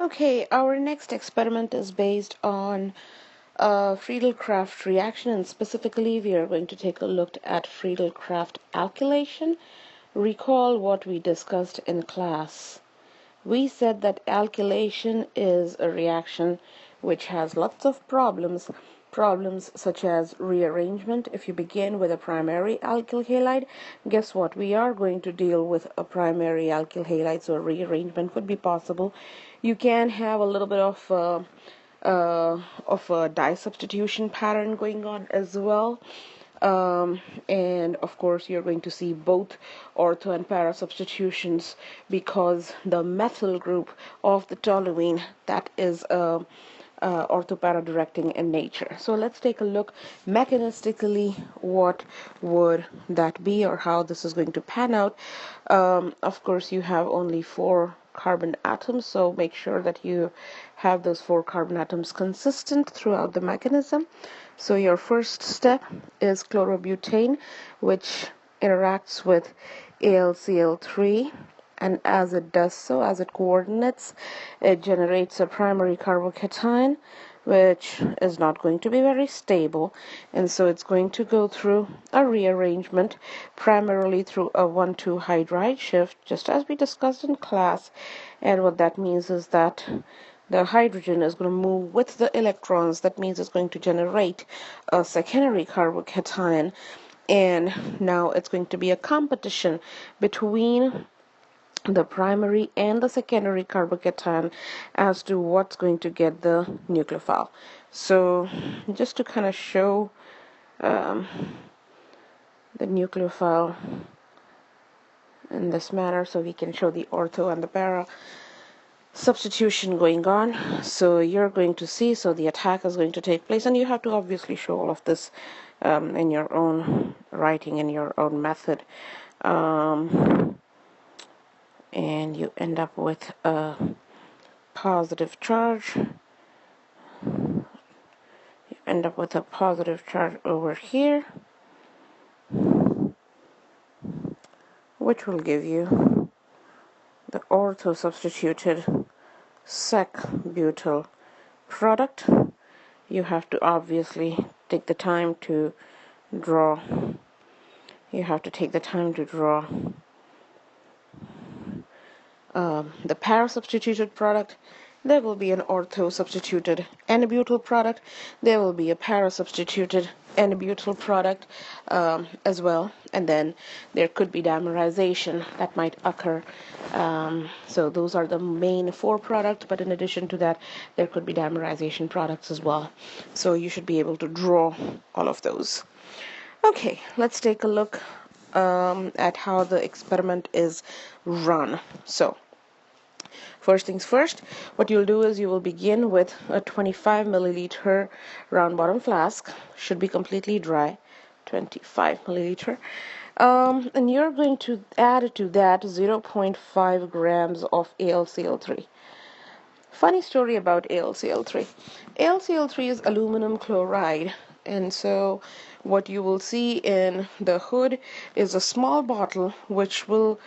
Okay, our next experiment is based on Friedel Craft reaction, and specifically we are going to take a look at Friedel Craft alkylation. Recall what we discussed in class. We said that alkylation is a reaction which has lots of problems such as rearrangement. If you begin with a primary alkyl halide, guess what? We are going to deal with a primary alkyl halide, so a rearrangement would be possible. You can have a little bit of a dye substitution pattern going on as well. And of course you're going to see both ortho and para substitutions because the methyl group of the toluene, that is ortho-para directing in nature. So let's take a look mechanistically what would that be or how this is going to pan out. Of course you have only 4 carbon atoms, so make sure that you have those 4 carbon atoms consistent throughout the mechanism. So your first step is chlorobutane, which interacts with AlCl3, and as it does so, as it coordinates, it generates a primary carbocation, which is not going to be very stable, and so it's going to go through a rearrangement, primarily through a 1,2 hydride shift, just as we discussed in class. And what that means is that the hydrogen is going to move with the electrons. That means it's going to generate a secondary carbocation, and now it's going to be a competition between the primary and the secondary carbocation as to what's going to get the nucleophile. So just to kind of show the nucleophile in this manner, so we can show the ortho and the para substitution going on. So you're going to see, so the attack is going to take place, and you have to obviously show all of this in your own writing, in your own method, and you end up with a positive charge. You end up with a positive charge over here, which will give you the ortho substituted sec-butyl product. You have to obviously take the time to draw. The para substituted product. There will be an ortho substituted N-butyl product. There will be a para substituted N-butyl product as well, and then there could be dimerization that might occur. So those are the main 4 products, but in addition to that, there could be dimerization products as well. So you should be able to draw all of those. Okay, let's take a look at how the experiment is run. So first things first, what you'll do is you will begin with a 25 milliliter round bottom flask. Should be completely dry, 25 milliliter. And you're going to add to that 0.5 grams of AlCl3. Funny story about AlCl3. AlCl3 is aluminum chloride, and so what you will see in the hood is a small bottle which will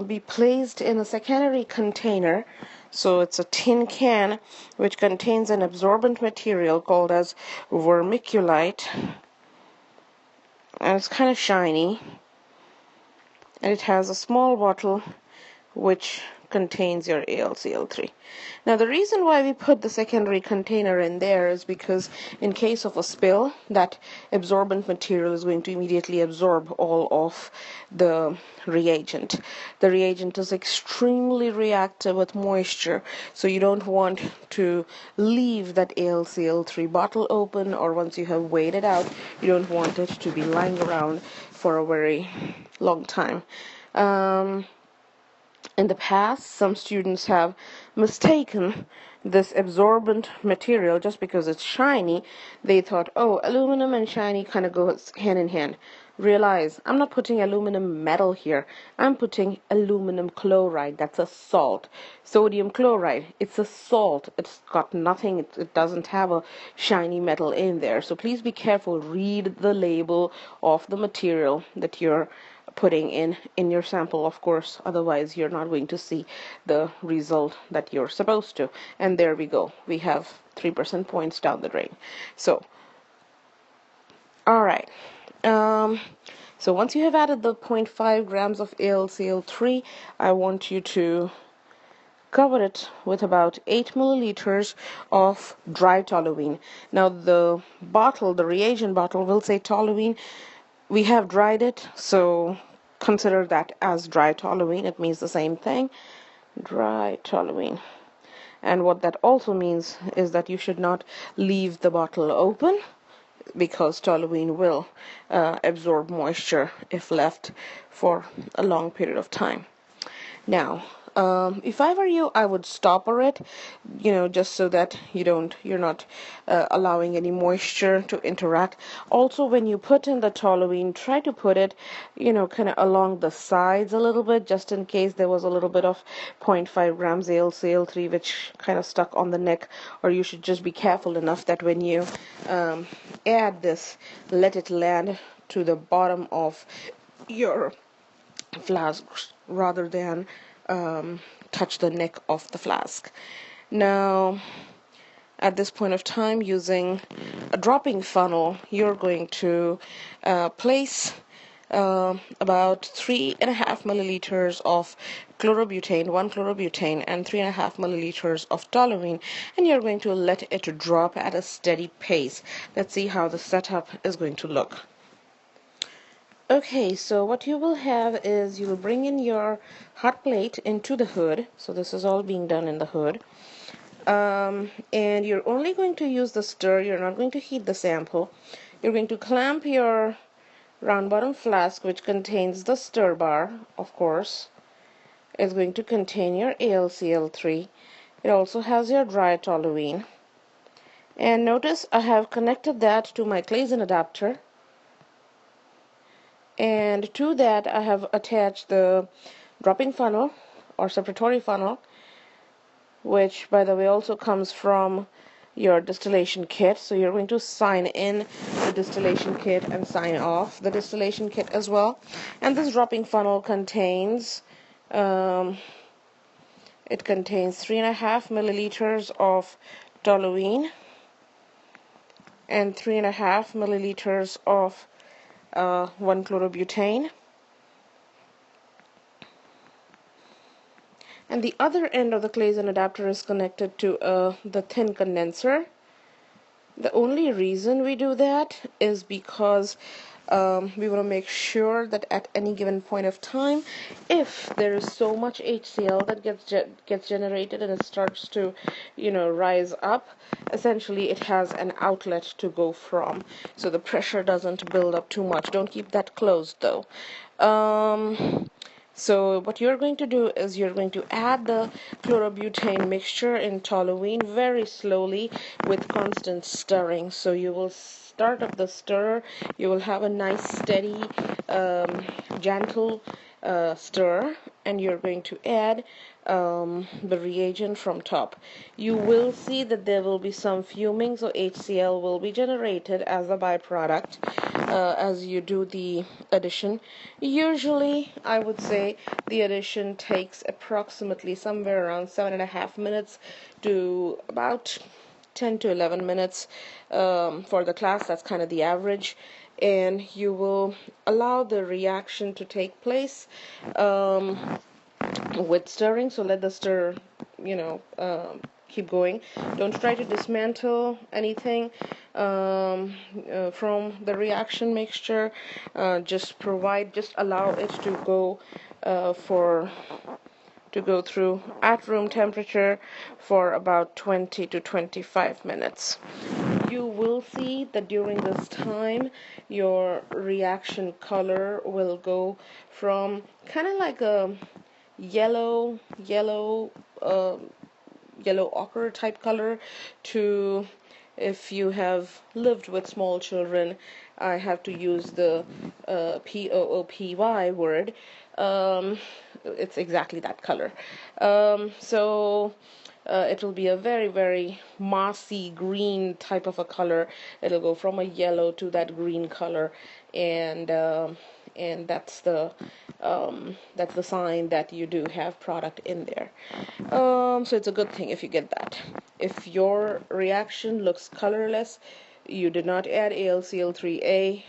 be placed in a secondary container. So it's a tin can which contains an absorbent material called as vermiculite, and it's kind of shiny, and it has a small bottle which contains your AlCl3. Now the reason why we put the secondary container in there is because in case of a spill, that absorbent material is going to immediately absorb all of the reagent. The reagent is extremely reactive with moisture, so you don't want to leave that AlCl3 bottle open, or once you have weighed it out, you don't want it to be lying around for a very long time. In the past, some students have mistaken this absorbent material just because it's shiny. They thought, oh, aluminum and shiny kind of go hand in hand. Realize, I'm not putting aluminum metal here. I'm putting aluminum chloride. That's a salt. Sodium chloride, it's a salt. It's got nothing, it doesn't have a shiny metal in there. So please be careful. Read the label of the material that you're putting in your sample, of course. Otherwise, you're not going to see the result that you're supposed to. And there we go. We have 3% points down the drain. So, all right. So once you have added the 0.5 grams of AlCl3, I want you to cover it with about 8 milliliters of dry toluene. Now the bottle, the reagent bottle, will say toluene. We have dried it, so consider that as dry toluene. It means the same thing, dry toluene. And what that also means is that you should not leave the bottle open, because toluene will absorb moisture if left for a long period of time. Now, if I were you, I would stopper it, just so that you're not allowing any moisture to interact. Also, when you put in the toluene, try to put it, kind of along the sides a little bit, just in case there was a little bit of 0.5 grams AlCl3 which kind of stuck on the neck. Or you should just be careful enough that when you add this, let it land to the bottom of your flask rather than touch the neck of the flask. Now, at this point of time, using a dropping funnel, you're going to place about 3.5 milliliters of chlorobutane, 1 chlorobutane, and 3.5 milliliters of toluene, and you're going to let it drop at a steady pace. Let's see how the setup is going to look. Okay, so what you will have is you will bring in your hot plate into the hood. So this is all being done in the hood. And you're only going to use the stir. You're not going to heat the sample. You're going to clamp your round bottom flask, which contains the stir bar, of course. It's going to contain your AlCl3. It also has your dry toluene. And notice I have connected that to my Claisen adapter. And to that I have attached the dropping funnel or separatory funnel, which by the way also comes from your distillation kit. So you're going to sign in the distillation kit and sign off the distillation kit as well. And this dropping funnel contains 3.5 milliliters of toluene and 3.5 milliliters of 1 chlorobutane, and the other end of the Claisen adapter is connected to the thin condenser. The only reason we do that is because we want to make sure that at any given point of time, if there is so much HCl that gets generated and it starts to rise up, essentially it has an outlet to go from, so the pressure doesn't build up too much. Don't keep that closed though. So what you're going to do is you're going to add the chlorobutane mixture in toluene very slowly with constant stirring. So you will start up the stir. You will have a nice steady gentle stir, and you're going to add the reagent from top. You will see that there will be some fuming, so HCl will be generated as a byproduct as you do the addition. Usually I would say the addition takes approximately somewhere around 7.5 minutes to about 10 to 11 minutes for the class. That's kind of the average. And you will allow the reaction to take place with stirring. So let the stir keep going. Don't try to dismantle anything from the reaction mixture. Just allow it to go through at room temperature for about 20 to 25 minutes. You will see that during this time your reaction color will go from kind of like a yellow ochre type color to, if you have lived with small children, I have to use the POOPY word. It's exactly that color. So it will be a very, very mossy green type of a color. It'll go from a yellow to that green color, and and that's the sign that you do have product in there. So it's a good thing if you get that. If your reaction looks colorless, you did not add AlCl3A,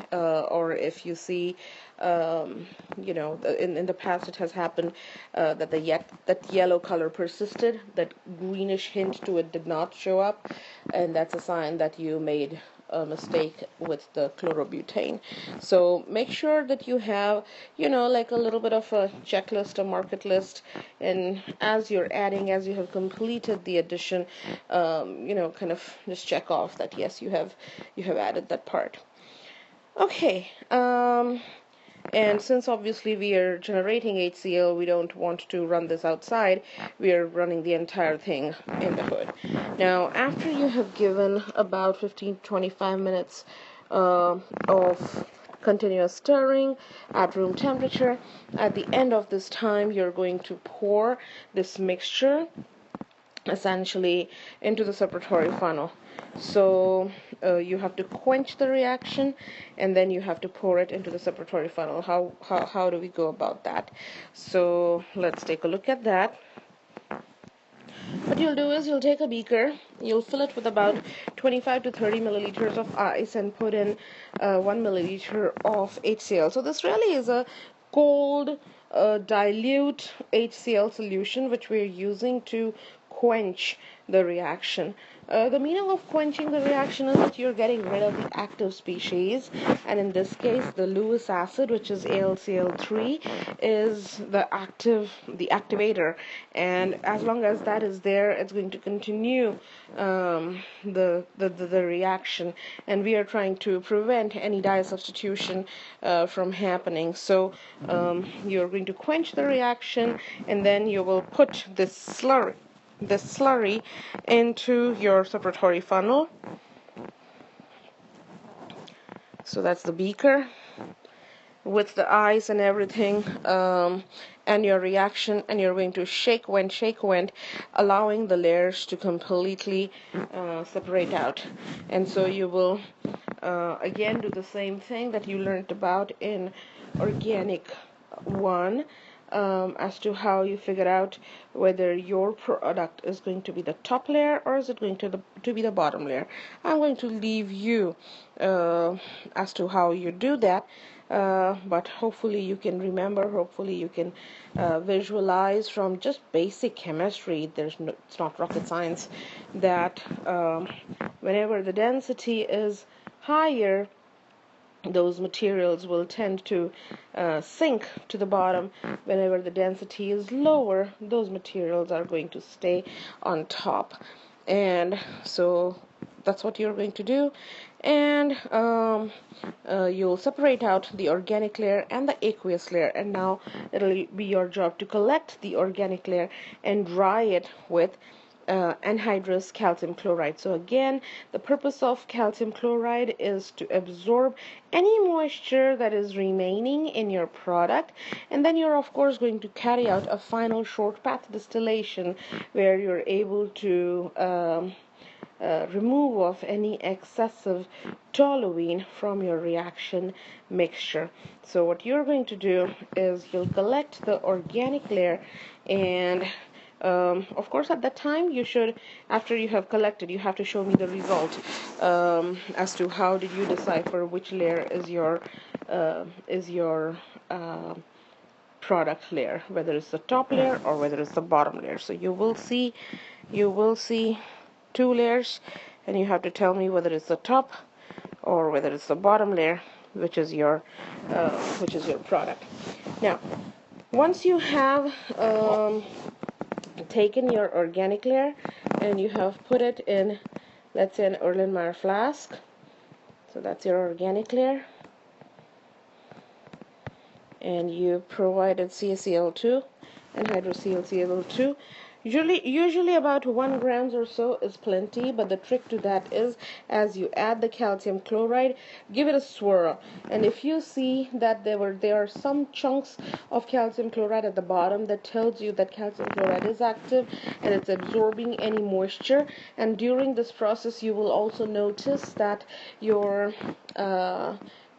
or if you see, in the past it has happened that that yellow color persisted, that greenish hint to it did not show up, and that's a sign that you made a mistake with the chlorobutane. So make sure that you have, like a little bit of a checklist, a market list, and as you have completed the addition, kind of just check off that yes, you have added that part. Okay. And since obviously we are generating HCl, we don't want to run this outside. We are running the entire thing in the hood. Now, after you have given about 15 to 25 minutes of continuous stirring at room temperature, at the end of this time, you're going to pour this mixture essentially into the separatory funnel. So you have to quench the reaction, and then you have to pour it into the separatory funnel. How do we go about that? So let's take a look at that. What you'll do is you'll take a beaker, you'll fill it with about 25 to 30 milliliters of ice, and put in 1 milliliter of HCl. So this really is a cold dilute HCl solution which we're using to quench the reaction. The meaning of quenching the reaction is that you're getting rid of the active species, and in this case the Lewis acid, which is AlCl3, is the activator, and as long as that is there, it's going to continue the reaction, and we are trying to prevent any dye substitution from happening. So you're going to quench the reaction, and then you will put this slurry into your separatory funnel. So that's the beaker with the ice and everything, and your reaction, and you're going to shake when, allowing the layers to completely separate out. And so you will again do the same thing that you learned about in Organic 1, as to how you figure out whether your product is going to be the top layer or is it going to be the bottom layer. I'm going to leave you as to how you do that, but hopefully you can remember, hopefully you can visualize from just basic chemistry. It's not rocket science, that whenever the density is higher, those materials will tend to sink to the bottom. Whenever the density is lower, those materials are going to stay on top. And so that's what you're going to do. And you'll separate out the organic layer and the aqueous layer, and now it'll be your job to collect the organic layer and dry it with anhydrous calcium chloride. So again, the purpose of calcium chloride is to absorb any moisture that is remaining in your product, and then you're of course going to carry out a final short path distillation where you're able to remove of any excessive toluene from your reaction mixture. So what you're going to do is you'll collect the organic layer, and of course at that time you should, after you have collected, you have to show me the result as to how did you decipher which layer is your product layer, whether it's the top layer or whether it's the bottom layer. So you will see two layers, and you have to tell me whether it's the top or whether it's the bottom layer, which is your product. Now, once you have taken your organic layer and you have put it in, let's say, an Erlenmeyer flask, so that's your organic layer, and you provided CaCl2 and hydroClCl2. Usually about 1 gram or so is plenty, but the trick to that is, as you add the calcium chloride, give it a swirl, and if you see that there are some chunks of calcium chloride at the bottom, that tells you that calcium chloride is active and it's absorbing any moisture. And during this process you will also notice that your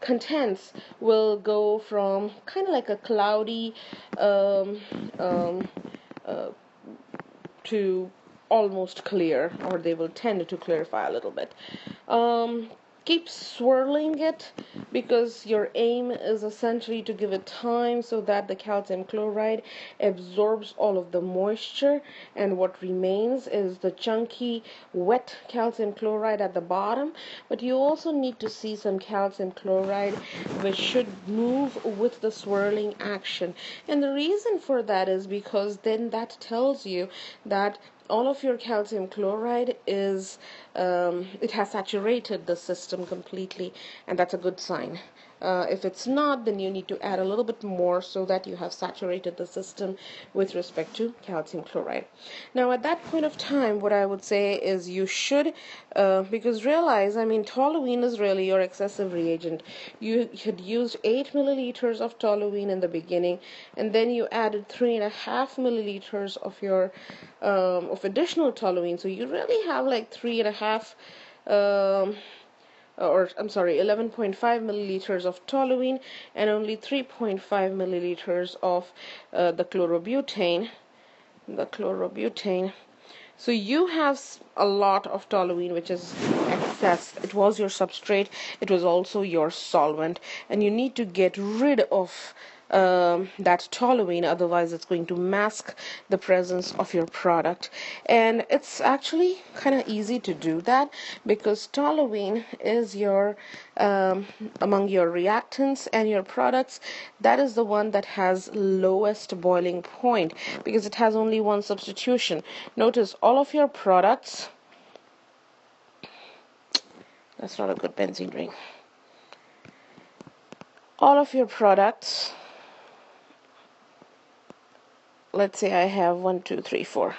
contents will go from kind of like a cloudy um, um, to almost clear, or they will tend to clarify a little bit. Um, Keep swirling it, because your aim is essentially to give it time so that the calcium chloride absorbs all of the moisture, and what remains is the chunky wet calcium chloride at the bottom. But you also need to see some calcium chloride which should move with the swirling action, and the reason for that is because then that tells you that all of your calcium chloride is it has saturated the system completely, and that's a good sign. If it's not, then you need to add a little bit more so that you have saturated the system with respect to calcium chloride. Now, at that point of time, what I would say is you should, because realize, I mean, toluene is really your excessive reagent. You had used 8 milliliters of toluene in the beginning, and then you added 3.5 milliliters of your of additional toluene. So you really have like 3.5 or I'm sorry, 11.5 milliliters of toluene and only 3.5 milliliters of the chlorobutane. So you have a lot of toluene, which is excess. It was your substrate, it was also your solvent, and you need to get rid of that toluene, otherwise it's going to mask the presence of your product. And it's actually kind of easy to do that, because toluene is your among your reactants and your products, that is the one that has lowest boiling point, because it has only one substitution. Notice all of your products, that's not a good benzene ring, all of your products, let's say I have 1, 2, 3, 4,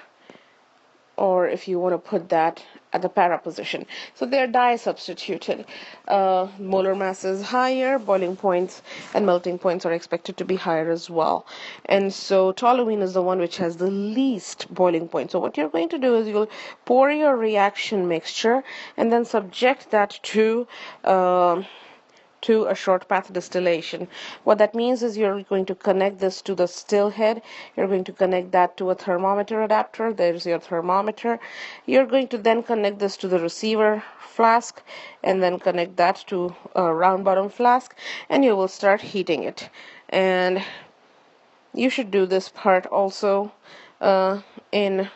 or if you want to put that at the para position, so they're di-substituted. Molar mass is higher, boiling points and melting points are expected to be higher as well, and so toluene is the one which has the least boiling point. So what you're going to do is you'll pour your reaction mixture and then subject that to a short path distillation. What that means is you're going to connect this to the still head, you're going to connect that to a thermometer adapter, there's your thermometer, you're going to then connect this to the receiver flask, and then connect that to a round bottom flask, and you will start heating it. And you should do this part also in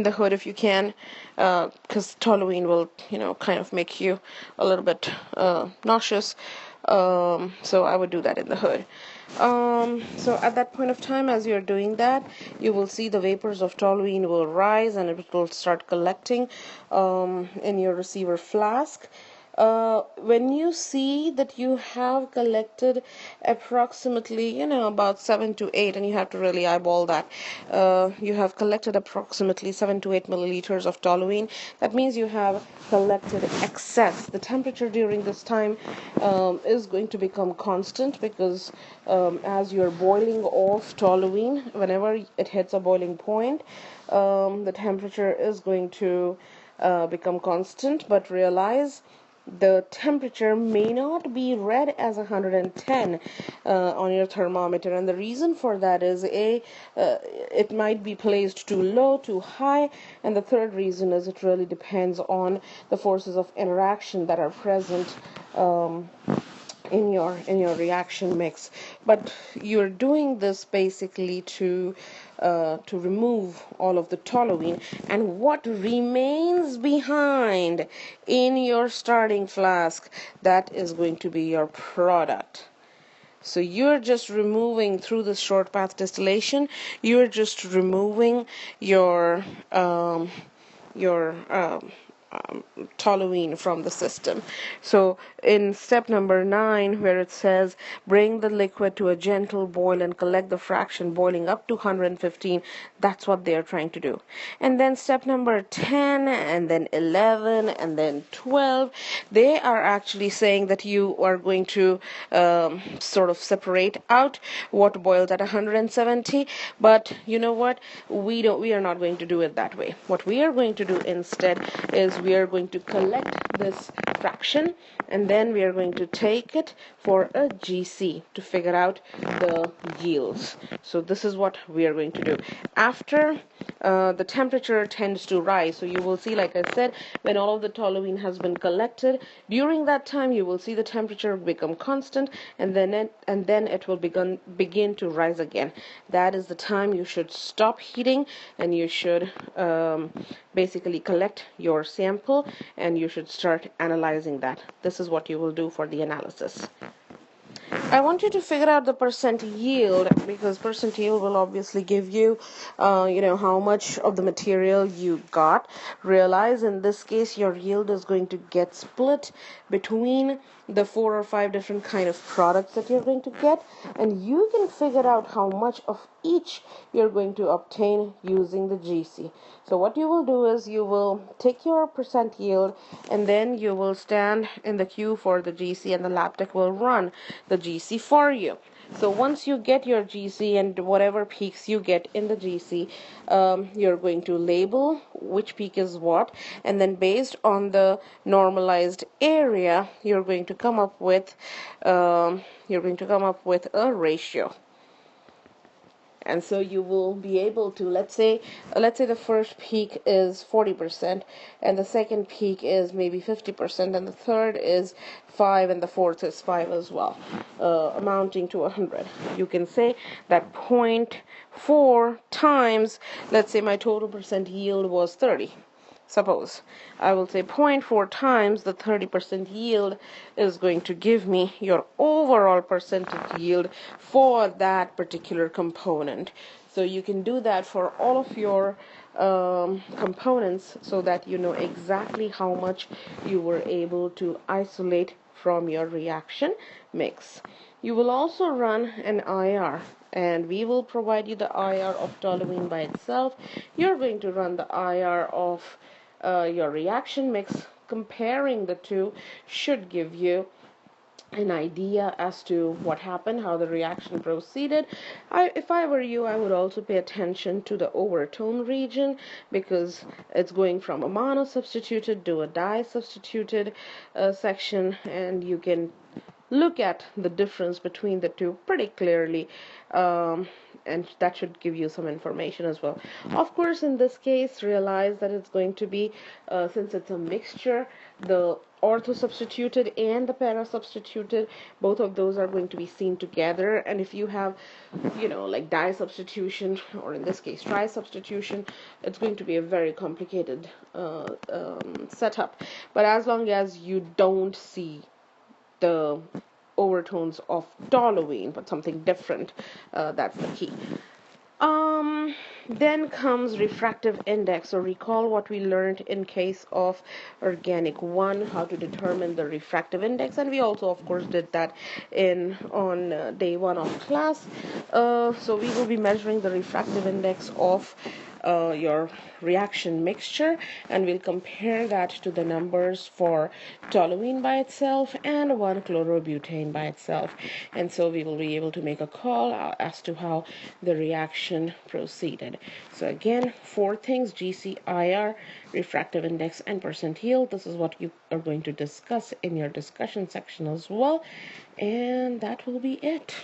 the hood if you can, because toluene will, kind of make you a little bit nauseous. So I would do that in the hood. So at that point of time, as you're doing that, you will see the vapors of toluene will rise and it will start collecting in your receiver flask. When you see that you have collected approximately, about 7 to 8, and you have to really eyeball that, you have collected approximately 7 to 8 milliliters of toluene, that means you have collected excess. The temperature during this time is going to become constant, because as you're boiling off toluene, whenever it hits a boiling point, the temperature is going to become constant. But realize the temperature may not be read as 110 on your thermometer, and the reason for that is it might be placed too low, too high, and the third reason is it really depends on the forces of interaction that are present in your reaction mix. But you're doing this basically to remove all of the toluene, and what remains behind in your starting flask, that is going to be your product. So you're just removing, through this short path distillation, you're just removing your toluene from the system. So in step number 9, where it says bring the liquid to a gentle boil and collect the fraction boiling up to 115, that's what they're trying to do. And then step number 10, and then 11, and then 12, they are actually saying that you are going to sort of separate out what boils at 170. But you know what, we are not going to do it that way. What we are going to do instead is we are going to collect this fraction, and then we are going to take it for a GC to figure out the yields. So this is what we are going to do. After the temperature tends to rise, so you will see, like I said, when all of the toluene has been collected, during that time you will see the temperature become constant, and then it will begin to rise again. That is the time you should stop heating, and you should basically collect your sample, and you should start analyzing that. This is what you will do for the analysis. I want you to figure out the percent yield, because percent yield will obviously give you, how much of the material you got. Realize in this case your yield is going to get split between the 4 or 5 different kind of products that you're going to get, and you can figure out how much of each you're going to obtain using the GC. So what you will do is you will take your percent yield, and then you will stand in the queue for the GC, and the lab tech will run the GC for you. So once you get your GC and whatever peaks you get in the GC, you're going to label which peak is what, and then based on the normalized area, you're going to come up with a ratio. And so you will be able to, let's say the first peak is 40%, and the second peak is maybe 50%, and the third is 5, and the fourth is 5 as well, amounting to 100. You can say that 0.4 times, let's say my total percent yield was 30. Suppose I will say 0.4 times the 30% yield is going to give me your overall percentage yield for that particular component. So you can do that for all of your components, so that you know exactly how much you were able to isolate from your reaction mix. You will also run an IR, and we will provide you the IR of toluene by itself. You're going to run the IR of your reaction mix. Comparing the two should give you an idea as to what happened, how the reaction proceeded. If I were you, I would also pay attention to the overtone region, because it's going from a mono substituted to a di substituted section, and you can look at the difference between the two pretty clearly, and that should give you some information as well. Of course, in this case, realize that it's going to be, since it's a mixture, the ortho substituted and the para substituted, both of those are going to be seen together. And if you have, like di substitution, or in this case tri substitution, it's going to be a very complicated setup. But as long as you don't see the overtones of toluene, but something different, that's the key. Then comes refractive index. So recall what we learned in case of organic 1, how to determine the refractive index, and we also of course did that on day 1 of class. So we will be measuring the refractive index of your reaction mixture, and we'll compare that to the numbers for toluene by itself and 1-chlorobutane by itself, and so we will be able to make a call as to how the reaction proceeded. So again, 4 things: GC, IR, refractive index, and percent yield. This is what you are going to discuss in your discussion section as well, and that will be it.